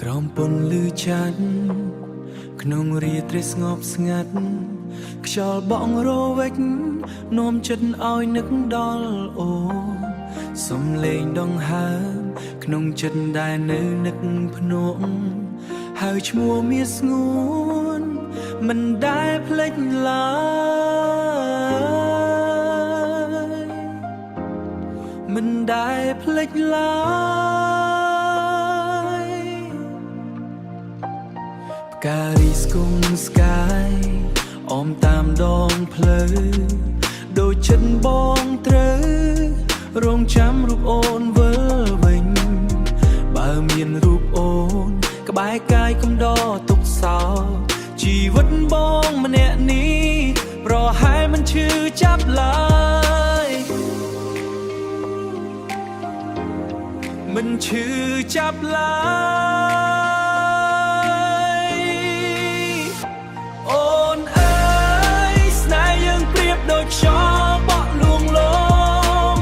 ក្រោមពន្លឺច័ន្ទក្នុងរាត្រីស្ងប់ស្ងាត់ខ្យល់បក់រវិចនាំចិត្តឲ្យនឹកដល់អូនសំលេងដង្ហើមក្នុងចិត្តដែលនៅនឹកភ្នំហើយឈ្មោះមាសស្ងួនមិនដែលភ្លេចឡើយមិនដែលភ្លេចឡើយផ្ការីស្គមស្កាយអមតាមដងផ្លូវដូចចិត្តបងត្រូវរងចាំរូបអូនវិលវិញបើមានរូបអូនក្បែរកាយកំដរទុកសោជីវិតបងម្នាក់នេះប្រហែលមិនឈឺចាប់ឡើយមិនឈឺចាប់ឡើយអូនអើយស្នេហ៍យើងប្រៀបដូចខ្យល់បក់លួងលោម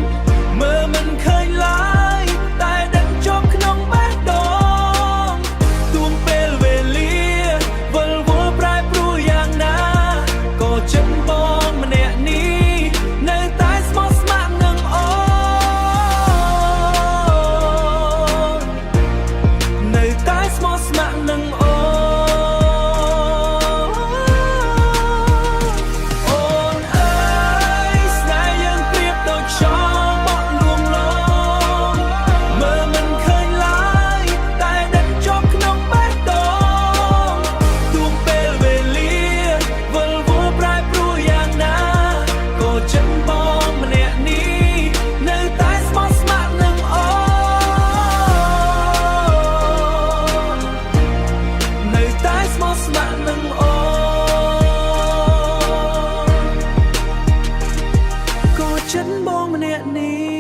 មើលមិនឃើញឡើយតែដឹងជាប់ក្នុងបេះដូងទួងពេលវេលាវិលវល់ប្រែប្រួលយ៉ាងណាក៏ចិត្តបងម្នាក់នេះនៅតែស្មោះស្ម័គ្រនឹងអូននៅតែស្មោះស្ម័គ្រនឹងអូនចិត្តបងម្នាក់នេះ